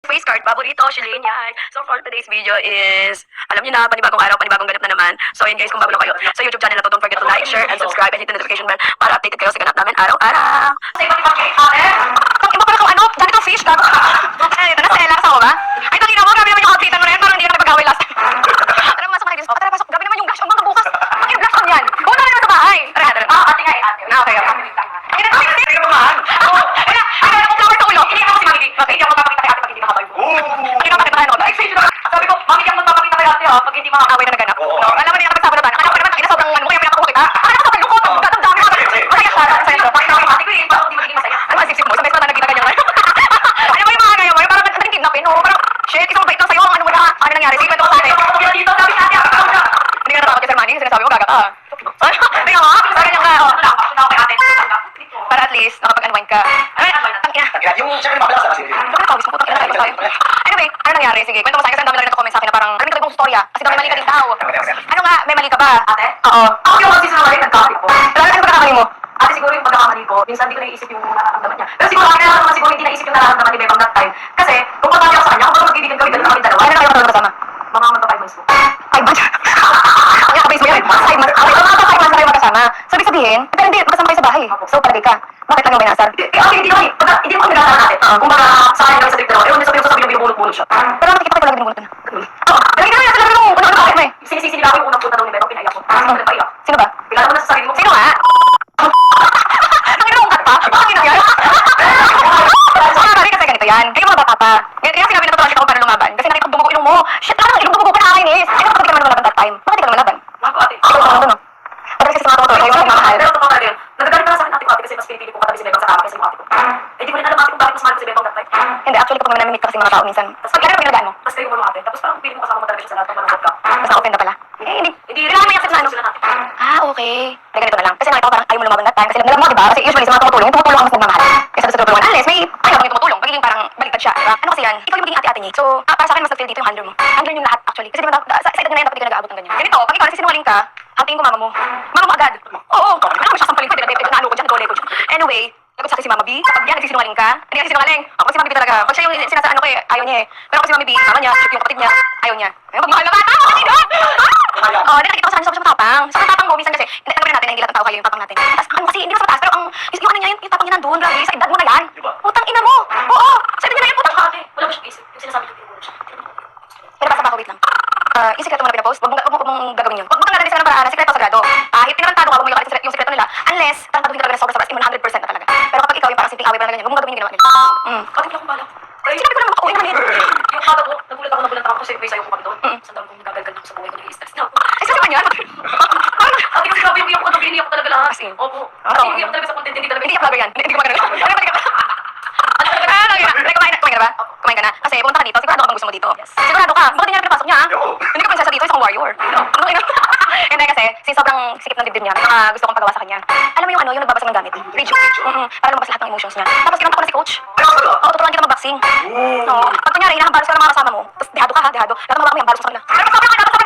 face card, paborito, Shilin, yan. So for today's video is, alam niyo na, panibagong araw, panibagong ganap na naman. So yun guys, kung bago lang kayo sa YouTube channel na to, don't forget to like, share, and subscribe, and hit the notification bell para updated kayo sa ganap namin araw-araw. Sa iba't ibang cake, Ang iba pala kung ano, dami kang fish, gago. Ay, ito na, Stella, kasama mo ba? Ay, tangina mo, grabe naman yung outfitan mo na yan, parang hindi ka nakipag-away last time. Tara, masok na kayo. Tara, pasok, grabe naman yung blush on mga bukas. Ang yung blush on yan. Una na sa bahay. Tara, tara. Ate nga, ate. Okay, okay. Ay, ito, ay, ito, naman. Ay, ay, ako flower sa ulo. Hindi ako si Mami. Okay, hindi ako magpapakita kay ate pag hindi makakaway mo. Hindi ka makakita ano. Sabi ko, Mami, hindi ako magpapakita kay ate pag hindi makakaway na naganap. Alam mo, hindi ako nagsama na ba? Nakakaway naman, tangina, sobrang ano mo, kaya pinapakita kita. Sobrang lukot. Dadamdami ka. Masaya siya. Masaya siya. Pakita ko yung ate ko eh. Parang hindi magiging masaya. Ano ang sip-sip mo? Sa best na nagkita ganyan. Ano mo yung mga ganyan mo? Parang naging kidnapin, no? Parang, shit, isang bait lang sa'yo. Ano mo na? Ano nangyari? Sige, kwento ko sa atin. Hindi ka natatakot kay Sir Manny. Sinasabi mo, gaga ka. Hindi ka nga. Sa ganyan ka. Para at least, nakapag-unwind ka. Ay, tangina. Yung siyempre mabalas na kasi. Sobrang tawis mo, putang ina tayo tayo. Anyway, ano nangyari? Sige, kwento mo sa'yo kasi ang dami na rin nag-comment sa akin na parang, alam mo ibang storya. Kasi daw may mali ka din daw. Ano nga, may mali ka ba? Ate? Oo. Ako yung magsisinungaling nagkamali ko. Ano pagkakamali mo? Ate, siguro yung pagkakamali ko, minsan di ko naisip yung nararamdaman niya. Pero siguro kaya naman siguro hindi naisip yung nararamdaman ni Bebang that time. Kasi, kung pagkakali ako sa kanya, kung baga magkaibigan kami dalawa. Ano na kayo magkasama? Mga magka 5 months ko. 5 months? Kaya kabase mo yan. 5 months. Okay, mga 5 months na kayo magkasama. So, ibig sabihin, pero hindi, magkasama kayo sa bahay. So, palagay ka. Bakit lang yung may nasar? Okay, hindi naman eh. Hindi mo kami nagkakaroon natin. Kung baga sa akin lang sa trip dalawa, ewan niya sabi yung binubulot-bulot siya. Pero nakikita ko lagi binubulot na. Oo. Lagi naman nasa laro nung unang bakit mo eh. Sinisisi nila ako yung unang punta daw ni Bebang, pinaiyak ko. Kasi ko nagpaiyak. Sino ba? Bigla naman nasa sarili mo. Sino nga? Ang ginawang kat pa? Bakit ginawang? Kasi ganito yan. Kayo mga bata pa. Kaya sinabi na patuloy ako para lumaban. Kasi nakita ko bumuko ilong mo. Shit, ano? Ilong bumuko ka nakakainis. Eh, bakit di ka man lumalaban that time? Bakit di ka lumalaban? Ako ate. Ako ano no? Pagka kasi sa mga tumutuloy, kayo mga mahal. Pero totoo talaga yun. Nagagalit na sa akin ate ko ate kasi mas pinipili ko katabi si Bebang sa kama kaysa yung ate ko. Eh di ko rin alam ate kung bakit mas mahal ko si Bebang that time. Hindi, actually kapag namimit ka kasi mga tao minsan. Pag ano pinagaan mo? Tapos kayo mo ate. Tapos parang pili mo kasama mo talaga siya sa lahat ng manunod ka. Basta open na pala. Eh, hindi. Hindi Kailangan may accept na ano. sila natin. Ah, okay. Kaya ganito na lang. Kasi nakita ko parang ayaw mo lumaban that time. Kasi alam mo, di ba? Kasi usually sa mga tumutulong ang mas nagmamahal. Kaysa sa tutulungan. Unless may ayaw mo yung tumutulong. Pagiging parang baliktad siya. Diba? Ano kasi yan? Ikaw yung magiging ate-ate niya. So, para sa akin, mas nag-feel dito yung handler mo. Handler yung lahat actually. Kasi di ba, sa edad na yan, dapat di ka nag-aabot ng ganyan. Ganito, pag ikaw nagsisinungaling ka, ang tingin ko mama mo. Mama mo agad. Oo. Ano mo siya sampaling ko. Naano ko dyan, nagole ko dyan. Anyway, lagot sa akin si Mama B. Kapag yan nagsisinungaling ka, hindi ka nagsisinungaling. Ako si Mama B talaga. Pag siya yung ano ko eh, ayaw niya eh. Pero ako si Mama B, mama niya, yung kapatid niya, ayaw niya. Ayun, pag mahal na bata, kasi doon! Oo, hindi nakikita ko sa kanya sobrang tapang. Sobrang tapang mo, minsan kasi, hindi naman natin na hindi lahat ng tao kayo yung tapang natin. Tapos ano kasi, hindi mas mataas, pero yung ano niya, yung tapang niya nandun, grabe, sa edad mo na yan. Putang ina mo! Oo, sa edad niya na yan, putang Ate, wala ba siyang isip? Yung sinasabi ko pinuro siya. pero basta ba ako, wait lang. Yung sikreto mo na pinapost, wag mong gagawin yun. Wag mo kang natin sila ng paraan na sikreto sagrado. Tinarantado ka, wag mo yung sikreto nila. Unless, tarantaduhin talaga na sobra-sobra, as in 100% na talaga. Pero kapag ikaw yung parang simpleng away parang ganyan, wag mong gagawin yung ginawa nila. Ate, wala akong bala. Sinabi ko naman ako, naman yun. Yung kata ko, nagulat ako kasi may sayo ko kami doon. Sandal kong nagagalgal ako sa buhay ko, nag-i-stress na ako. Ay, sabi man yun? Ate, kasi grabe yung iyak ko, nag-iiyak ko talaga lahat. As in? Opo. Ah, Ate, oo. iyak talaga sa content, hindi talaga. Hindi ka vlogger yan. Hindi ko magano'n. Kumain ka ba? Kumain ka na? Kasi pumunta ka dito, sigurado ka bang gusto mo dito? Sigurado ka? Bakit hindi nga pinapasok niya? Hindi ka prinsesa dito, isang warrior. Hindi kasi, since sobrang sikip ng dibdib niya, may mga gusto kong pagawa sa kanya. Alam mo yung ano, yung nagbabasa ng gamit? Rage. Para lumabas lahat ng emotions niya. Tapos kinontak ko na si coach. Oo, tuturuan kita mag-boxing. Oo. Pag kunyari, inahambalos ka ng mga kasama mo, tapos dehado ka ha, dehado. Lahat ng mga mo yung hambalos mo sa kanila. Pero kasama ka,